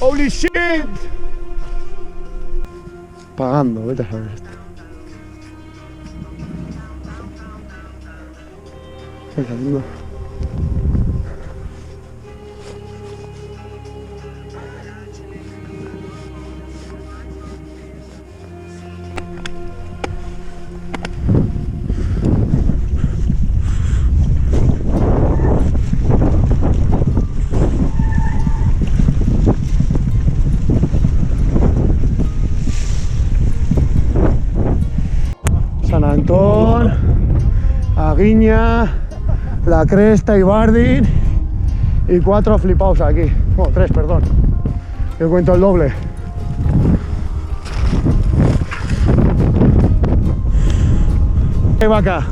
Holy shit. Pagando, vete a saber esto. Venga, amigo. San Antón, Aguiña, La Cresta y Bardín y 4 flipaos aquí. Bueno, 3, perdón. Yo cuento el doble. ¡Hay vaca!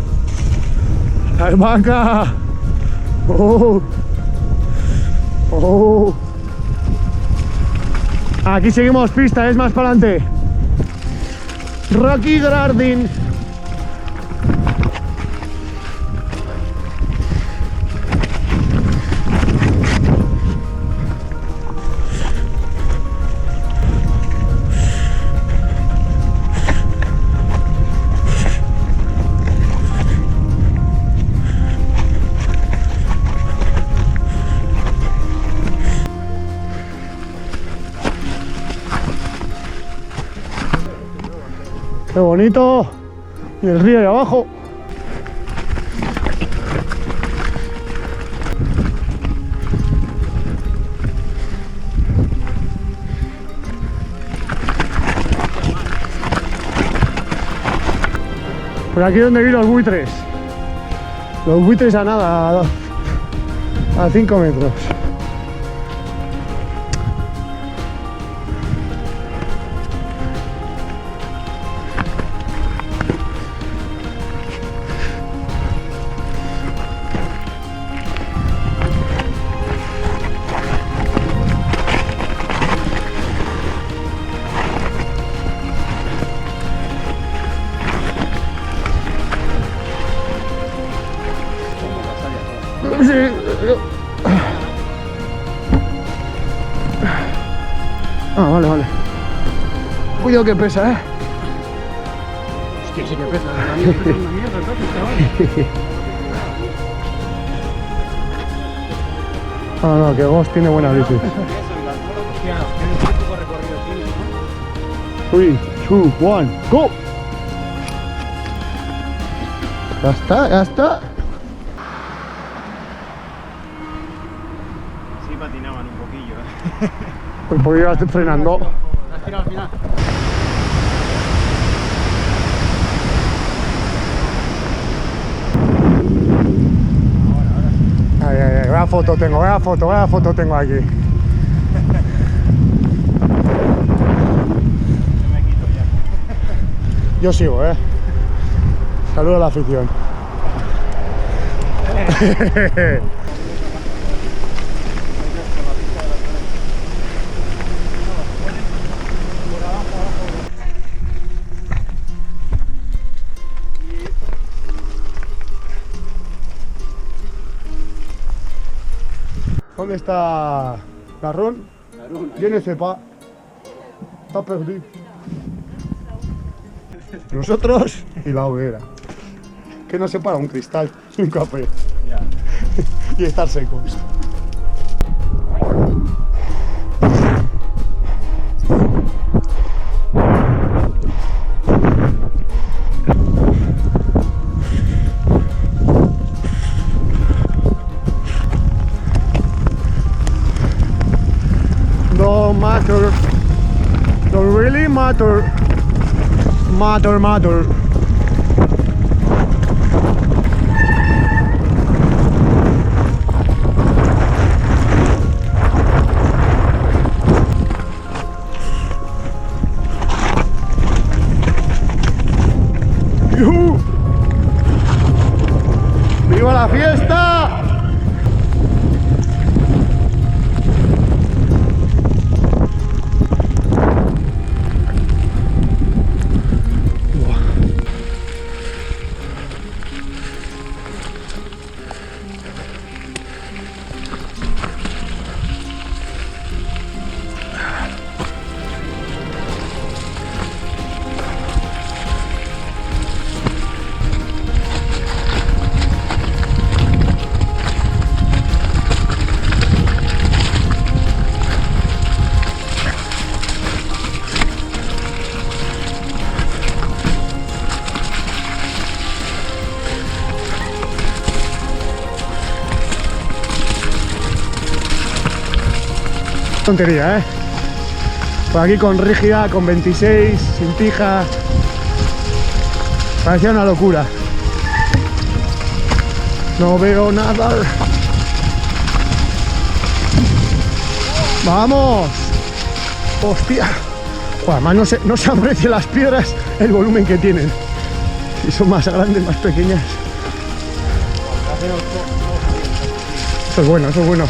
¡Hay vaca! ¡Oh! ¡Oh! Aquí seguimos pista, es más para adelante. Rocky Gardin. ¡Qué bonito! Y el río ahí abajo. Por aquí es donde vi los buitres. Los buitres a nada, a 5 metros. Ah, vale, vale. Cuidado que pesa, ¿eh? Hostia, sí que pesa. La mía pesa una mierda, entonces, chaval. Ah, no, que Ghost tiene buena bici. Hostia, qué poco recorrido tiene, ¿no? 3, 2, 1, go. Ya está, ya está. Sí patinaban un poquillo, ¿eh? Pues porque ibas frenando. Has tirado al final. Ay, ay, ay, vaya foto tengo aquí. Yo sigo, Saludo a la afición. ¿Dónde está Garrón? Yo no sepa. Está perdido. Nosotros y la hoguera. Que no separa un cristal y un café. Ya. Y estar secos. Don't matter. Don't really matter. Matter. ¡Yuhu! ¡Viva la fiesta! Tontería, ¿eh? Por aquí con rígida, con 26, sin tija. Parecía una locura. No veo nada. ¡Vamos! ¡Hostia! Además no se aprecian las piedras el volumen que tienen. Si son más grandes, más pequeñas. Eso es bueno, eso es bueno.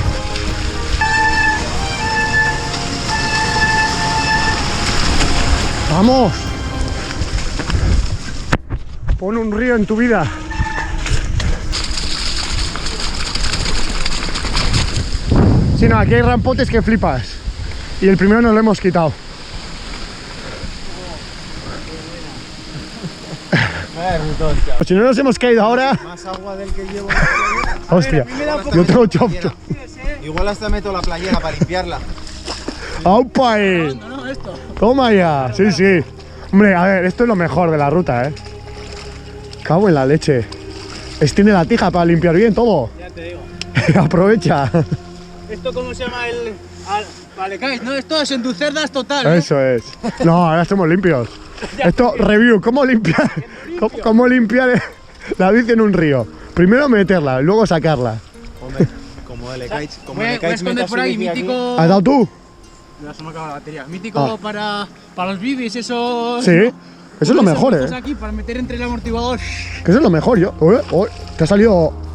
¡Vamos! Pon un río en tu vida. Sí, no, aquí hay rampotes que flipas. Y el primero nos lo hemos quitado. Si no nos hemos caído ahora. Más agua del que llevo. Hostia, yo tengo chop. Igual hasta meto la playera para limpiarla. ¡Aupa! Toma ya, sí, sí. Hombre, a ver, esto es lo mejor de la ruta, ¿eh? Cago en la leche. Tiene la tija para limpiar bien todo. Ya te digo. Aprovecha. ¿Esto cómo se llama el...? Vale, caes, ¿no? Esto es en tus cerdas total, ¿no? Eso es. No, ahora somos limpios. Esto, review, ¿cómo limpiar? ¿Cómo limpiar la bici en un río? Primero meterla, luego sacarla. Hombre, como el Ekaich, Voy a esconder por ahí, mítico... ¿Has dado tú? Ya se me acaba la batería. Mítico para los bibis, eso... Sí, eso es lo mejor, ¿eh? Aquí para meter entre el amortiguador. Que eso es lo mejor, yo.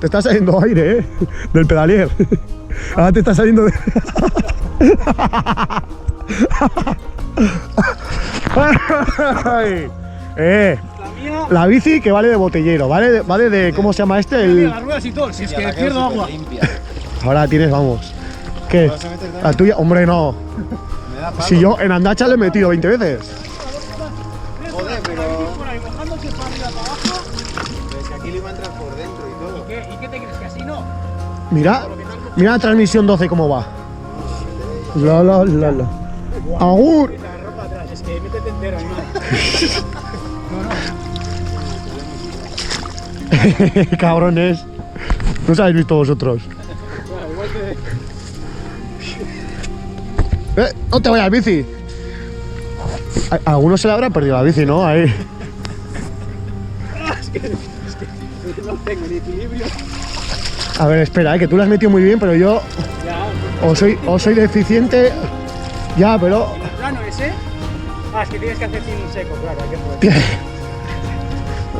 Te está saliendo aire, ¿eh? Del pedalier. Ahora te está saliendo de... La bici que vale de botellero, vale de ¿cómo se llama este? Las ruedas y todo, si es que pierdo agua. Ahora tienes, vamos. ¿Qué? La tuya, hombre, no. Me da palo. Si yo en Andacha le he metido 20 veces. Joder, pero... Por ahí bajándose para arriba, para abajo. Pero es que aquí le iba a entrar por dentro y todo. ¿Y qué te crees? ¿Que así no? Mira la transmisión 12 cómo va. La. ¡Agur! La ropa atrás, es que métete entero, ¿no? Cabrones. No os habéis visto vosotros. Igual que... No te vayas, bici. A alguno se le habrá perdido la bici, ¿no? Ahí. Es que no tengo ni equilibrio. A ver, espera, que tú la has metido muy bien, pero yo Ya, o soy deficiente. Ya, pero... ¿el plano ese? Es que tienes que hacer sin seco, claro, hay que poder.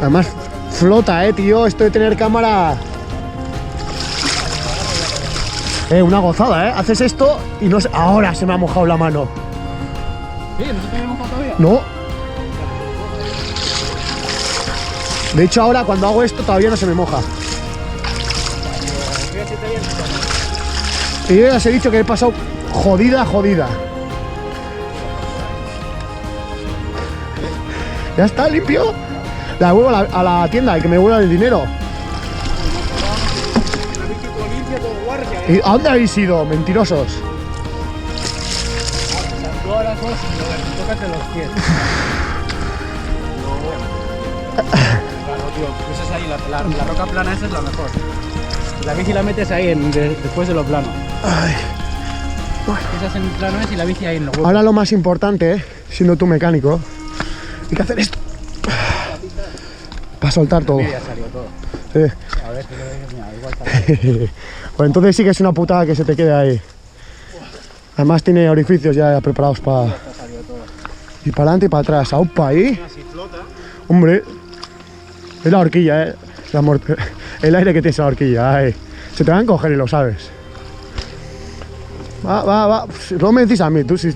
Además flota, tío, esto de tener cámara. Una gozada, haces esto y no sé... Ahora se me ha mojado la mano. ¿Sí? ¿No se te había mojado todavía? No. De hecho ahora cuando hago esto todavía no se me moja. Y yo ya os he dicho que he pasado jodida. Ya está, limpio. La vuelvo a la tienda y que me vuelva el dinero. ¿Y a dónde habéis ido, mentirosos? Tú ahora tócate los pies. Claro, tío, esa es ahí, la roca plana esa es la mejor. La bici la metes ahí después de lo plano. Ay. Pisas en el plano es y la bici ahí en los huevos. Ahora lo más importante, siendo tú mecánico, hay que hacer esto. Para soltar todo. Ya salió todo. Sí. A ver, mira, igual sale. Pues entonces sí que es una putada que se te quede ahí. Además tiene orificios ya preparados para... Y para adelante y para atrás. ¡Aupa! Ahí. Hombre. Es la horquilla, el aire que tiene esa horquilla. Ahí. Se te van a coger y lo sabes. Va. No me decís a mí, tú si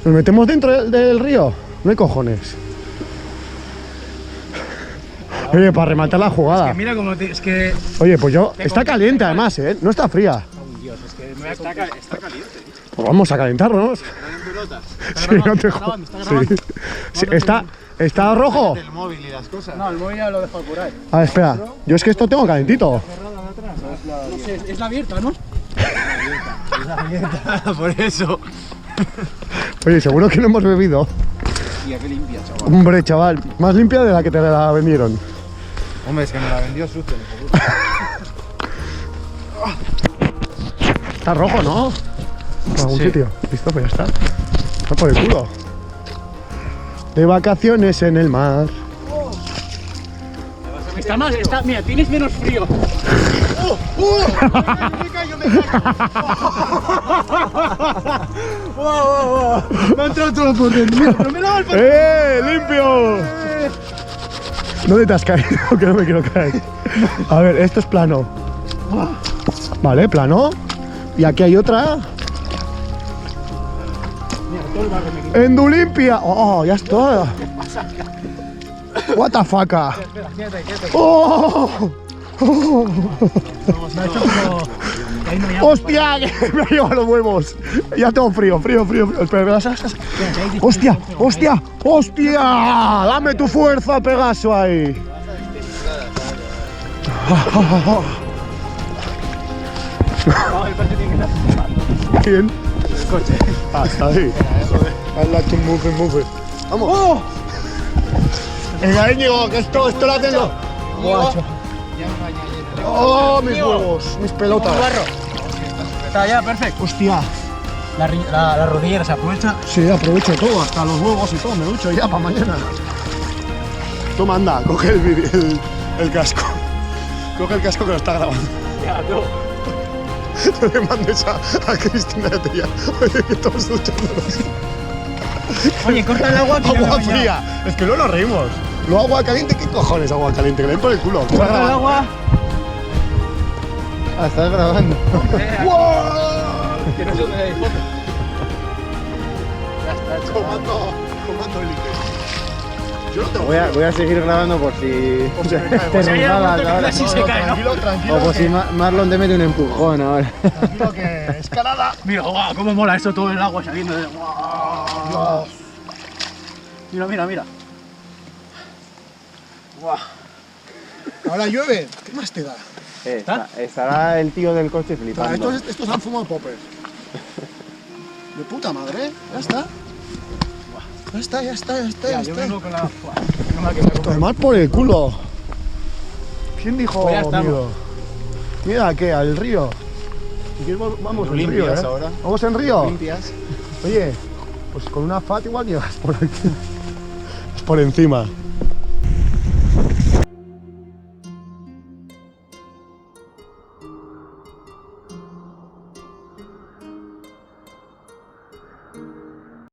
nos metemos dentro del río, no hay cojones. Oye, para rematar la jugada. Es que mira cómo es que... Oye, pues yo... Está caliente además, no está fría. Oh, Dios, es que me voy a está caliente. Pues vamos a calentarnos. Sí, no te jodas. Sí, ¿Está rojo? El móvil y las cosas. No, el móvil ya lo dejo por ahí. A ver, espera. Yo es que esto tengo calentito. No sé, es la abierta, ¿no? Por eso. Oye, seguro que no hemos bebido. Tía, qué limpia, chaval. Hombre, chaval, más limpia de la que te la vendieron. Hombre, es que me la vendió sucio, hijo puta. Está rojo, ¿no? ¿En algún Sí. sitio? Listo, pues ya está. Está por el culo. De vacaciones en el mar. Está más, está, mira, tienes menos frío. Me callo. Me ha entrado todo por dentro. Mira, pero me lavo el ¡Limpio! ¿Dónde te has caído? Que no me quiero caer. A ver, esto es plano. Vale, plano. Y aquí hay otra. ¡Endulimpia! ¡Oh, ya está! What the fuck? Espera, quédate. ¡Oh! Me ha hecho como... Ahí no hay agua. ¡Hostia! Que me ha llevado los huevos. Ya tengo frío. Espera, ¡hostia! ¡Dame tu fuerza, Pegaso, ahí! No, el coche tiene que estar. ¿Quién? El coche. Ah, está ahí. I like to move it. ¡Vamos! ¡Oh! Venga, Íñigo, que esto lo tengo. Guacho. ¡Oh, mis huevos! Mis pelotas. Está ya, perfecto. ¡Hostia! La rodillera se aprovecha. Sí, aprovecho todo, hasta los huevos y todo. Me ducho ya para mañana. Toma, anda, coge el casco. Coge el casco que lo está grabando. Ya, tú. No le mandes a Cristina de Tella. Oye, que estamos duchándonos. Oye, corta el agua que ya me he Agua bañado. fría. Es que no nos reímos. Lo agua caliente, ¿qué cojones agua caliente? Que le den por el culo. Que está Corta el grabando. agua. Ah, estás grabando. ¡Wow! Que no se me dé foto. Comando el líquido. Yo no tengo Voy a seguir grabando por si Por si me caigo. te Si hay resbalas algún toque ahora. así se cae, ¿no? Tranquilo. O por si que- Marlon te mete un empujón ahora. Tranquilo que escalada. Mira, guau, cómo mola esto, todo el agua saliendo de... Guau. Dios. Mira. Guau. Ahora llueve. ¿Qué más te da? Estará el tío del coche flipando. Estos han fumado poppers. De puta madre. Ya está. Ya está. Ya, yo vengo con la... Guau, no me ha quedado. Tomar por el culo. ¿Quién dijo Pues ya estamos. miedo? Mira, ¿qué? ¿Al río? Si quieres, vamos en río, Limpias ¿eh? ahora. ¿Vamos en río? Limpias. Oye, pues con una FAT igual llegas por aquí. Es por encima.